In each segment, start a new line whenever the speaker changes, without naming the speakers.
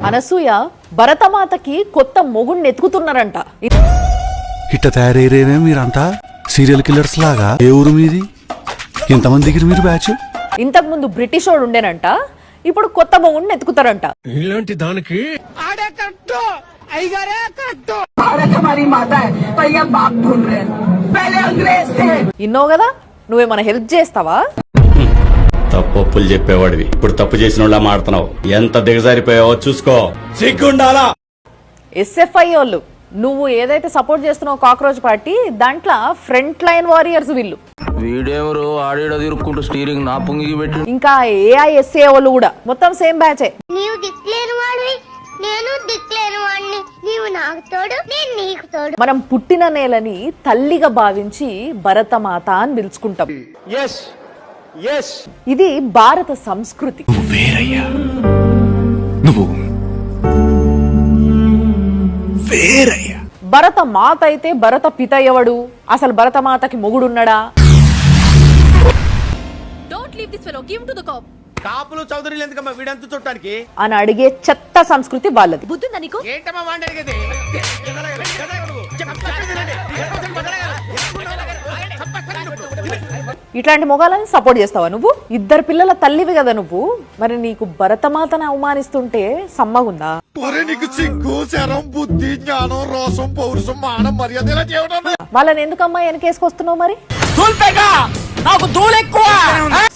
అనసూయ భరతమాతకి కొత్త మొగుడిని ఎత్తుకుతున్నారంట.
ఇట్ట తయారయ్యేనే మీరంతా సీరియల్ కిల్లర్స్ లాగా. ఏ ఊరు మీది? ఎంతమంది దిగిరు మీరు బ్యాచ్?
ఇంతకు ముందు బ్రిటిష్ వాడు ఉండేనంట, ఇప్పుడు కొత్త మొగుడిని ఎత్తుకుతారంట.
ఇలాంటి దానికి
ఇన్నో కదా, నువ్వేమైనా హెల్ప్ చేస్తావా?
తప్పులు చెప్పేవాడివి, ఇప్పుడు తప్పు చేసిన వాళ్ళ మాడుతున్నావు. ఎంత దిగజారిపోయావో చూసుకో, సిగ్గుండాలా.
ఎస్ఎఫ్ఐ వాళ్ళు నువ్వు ఏదైతే సపోర్ట్ చేస్తున్నావు కాక్రోచ్ పార్టీ, దాంట్లో ఫ్రంట్ లైన్ వారియర్స్ వీళ్ళు.
వీడెవరు ఆడేడ తిరుక్కుంటూ స్టీరింగ్ నా పొంగికి పెట్టి.
ఇంకా ఏఐఎస్ఏ వాళ్ళు కూడా మొత్తం సేమ్ బ్యాచే.
నీవు దిక్కులేని వాడివి, నేను దిక్కులేని వాడిని, నీవు నాకు తోడు, నేను నీకు తోడు.
మనం పుట్టిన నేలని తల్లిగా భావించి భరతమాత అని పిలుచుకుంటాం. ఇది భారత సంస్కృతి. భరత మాత అయితే భరత పిత ఎవడు? అసలు భరత మాతకి మొగుడున్నాడా?
కాపులు చౌదరులు ఎందుకమ్మా వీడంతా చూడటానికి
అని అడిగే చెత్త సంస్కృతి వాళ్ళది.
ఏంటమ్మా వాడిని అడిగేది?
ఇట్లాంటి మొగాలని సపోర్ట్ చేస్తావా నువ్వు? ఇద్దరు పిల్లల తల్లివి కదా నువ్వు, మరి నీకు భరతమాతను అవమానిస్తుంటే సమ్మగుందా? వాళ్ళని ఎందుకమ్మా వెనకేసుకొస్తున్నావు మరి?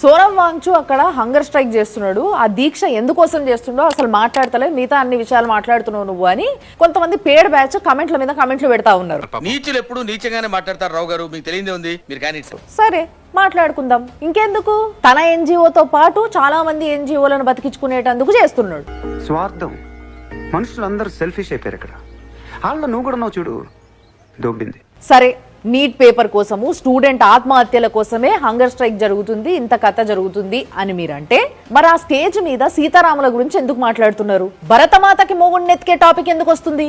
సోనం వాంగ్చూ అక్కడ హంగర్ స్ట్రైక్ చేస్తున్నాడు. ఆ దీక్ష ఎందుకోసం చేస్తుండో అసలు మాట్లాడతలే, మిగతా అన్ని విషయాలు మాట్లాడుతున్నావు నువ్వు అని కొంతమంది పేడ్ బ్యాచ్ కమెంట్ల మీద కమెంట్లు పెడతా ఉన్నారు.
నీచులు ఎప్పుడు నీచంగానే మాట్లాడతారు రావు గారు, మీకు తెలియదే ఉంది. మీరు కానీ
సరే మాట్లాడుకుందాం, ఇంకెందుకు. తన ఎన్జిఓతో పాటు చాలా మంది ఎన్జిఓలను బతికించుకునేటందుకు చేస్తున్నాడు.
స్వార్థం. మనుషులందరూ సెల్ఫిష్ అయిపోయారు ఇక్కడ. వాళ్ళ నువ్వు కూడా నువ్వు చూడు దొబ్బింది.
సరే, నీట్ పేపర్ కోసము, స్టూడెంట్ ఆత్మహత్యల కోసమే హంగర్ స్ట్రైక్ జరుగుతుంది, ఇంత కథ జరుగుతుంది అని మీరంటే, మరి ఆ స్టేజ్ మీద సీతారాముల గురించి ఎందుకు మాట్లాడుతున్నారు? భరతమాతకి మొగుడిని ఎత్తికే టాపిక్ ఎందుకు వస్తుంది?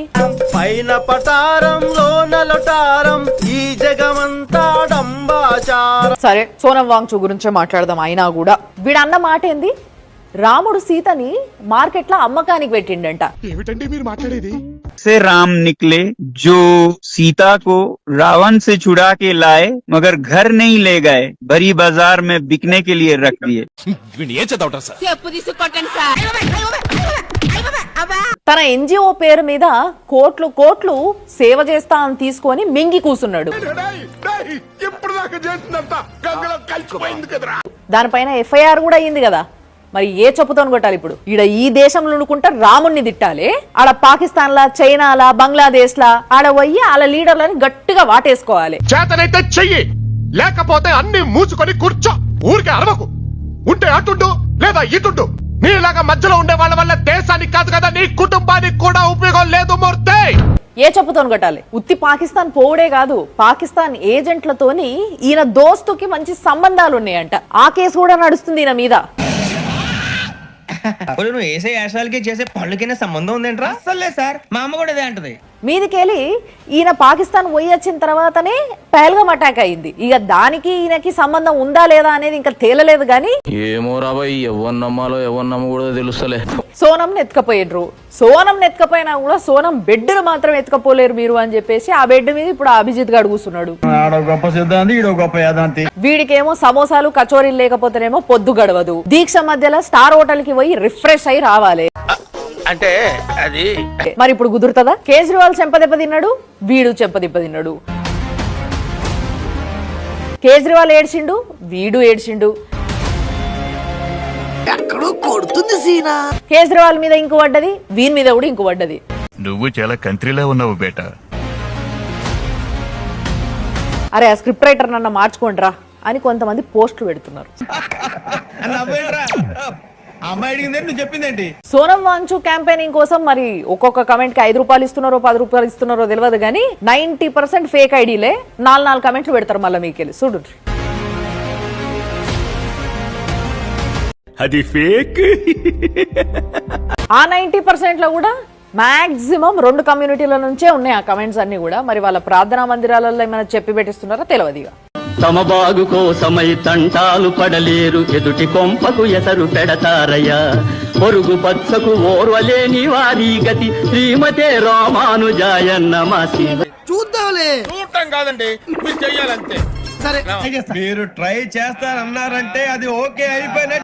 పైన పటారంలో నలటారం, ఈ జగమంతా డంబాచారం.
సరే, సోనం వాంగ్చూ గురించే మాట్లాడదాం. అయినా కూడా వీడు అన్న మాట ఏంది? రాముడు సీతని మార్కెట్ లో అమ్మకానికి పెట్టిండంట.
ఏమిటండి మీరు మాట్లాడేది?
से राम निकले जो सीता को रावण से छुड़ा के लाए, मगर घर नहीं ले गए, बड़ी बाजार में बिकने के लिए रख दिए.
తన ఎన్జిఓ పేరు మీద కోట్లు కోట్లు సేవ చేస్తా అని తీసుకొని మింగి కూసున్నాడు. దానిపైన ఎఫ్ఐఆర్ కూడా అయ్యింది కదా. మరి ఏ చెప్పుతో కొట్టాలి ఇప్పుడు? ఈడ ఈ దేశంలో అనుకుంటా రాముణ్ణి తిట్టాలి, ఆడ పాకిస్తాన్ లా, చైనాలా, బంగ్లాదేశ్ లా ఆడ పోయి వాళ్ళ లీడర్లని గట్టిగా వాటేసుకోవాలి.
చేతనైతే చెయ్యి, లేకపోతే అన్ని మూసుకొని కూర్చో. ఊరికే అరవకు. ఉంటే అటుండు లేదా ఇటుండు. నీలాగా మధ్యలో ఉండే వాళ్ళ వల్ల దేశానికి కాదు కదా, నీ కుటుంబానికి కూడా ఉపయోగం లేదు మూర్తి.
ఏ చెప్పుతో కొట్టాలి? ఉత్తి పాకిస్తాన్ పోవుడే కాదు, పాకిస్తాన్ ఏజెంట్లతోని ఈయన దోస్తుకి మంచి సంబంధాలు ఉన్నాయంట. ఆ కేసు కూడా నడుస్తుంది ఈయన మీద.
నువ్వు వేసే యాశాలకి చేసే పనులకైనా సంబంధం ఉందేంట్రా? అసలే సార్, మా అమ్మ కూడా అదే అంటది.
మీదికెళ్ళి ఈయన పాకిస్తాన్ పోయి వచ్చిన తర్వాతనే పహల్గామ్ అటాక్ అయింది. ఇక దానికి ఈయనకి సంబంధం ఉందా లేదా అనేది ఇంకా తేలలేదు గానీ,
ఏమో రాబాయి, ఎవరు నమ్మాలో ఎవరు నమ్మకూడదో తెలుస్తలే.
సోనం ఎత్తుకపోయినరు. సోనం ఎత్తుకపోయినా కూడా సోనం బెడ్ మాత్రం ఎత్తుకపోలేరు మీరు అని చెప్పేసి ఆ బెడ్ మీద ఇప్పుడు అభిజిత్ గాడు కూర్చున్నాడు. వీడికేమో సమోసాలు కచోరీలు లేకపోతేనేమో పొద్దు గడవదు. దీక్ష మధ్యలో స్టార్ హోటల్ కి పోయి రిఫ్రెష్ అయి రావాలి
అంటే అది.
మరి ఇప్పుడు కుదురుతుందా? కేజ్రీవాల్ చెంపదెబ్బ తిన్నాడు, వీడు చెంపదెబ్బ తిన్నాడు. కేజ్రీవాల్ ఏడ్చిండు, వీడు ఏడ్చిండు. కేజ్రీవాల్ మీద ఇంకు పడ్డది, వీని మీద కూడా ఇంకు పడ్డది.
నువ్వు చాలా కంట్రీలో ఉన్నావు బేటా.
అరే ఆ స్క్రిప్ట్ రైటర్ నన్ను మార్చుకోండిరా అని కొంతమంది పోస్టులు పెడుతున్నారు. సోనం వాంగ్చూ క్యాంపెయినింగ్ కోసం మరి ఒక్కొక్క కమెంట్ కి 5 రూపాయలు ఇస్తున్నారో 10 రూపాయలు ఇస్తున్నారో తెలియదు కానీ 90% ఫేక్ ఐడీలే 4 కమెంట్లు పెడతారు. మళ్ళీ మీకెళ్ళి చూడు,
అది ఫేక్.
ఆ 90% లో కూడా మాక్సిమం 2 కమ్యూనిటీల నుంచే ఉన్నాయి ఆ కమెంట్స్ అన్ని కూడా. మరి వాళ్ళ ప్రార్థనా మందిరాలలో ఏమైనా చెప్పి పెట్టిస్తున్నారో తెలియదు.
తమ బాగు కోసమై తంటాలు పడలేరు, ఎదుటి కొంపకు ఎసరు పెడతారయ్యా. పొరుగు పచ్చకు ఓర్వలేని వారి గతి, శ్రీమతే రామానుజాయన్న మా శివ.
చూడటం కాదండి, మీరు చెయ్యాలంతే.
మీరు ట్రై చేస్తారన్నారంటే అది ఓకే అయిపోయిన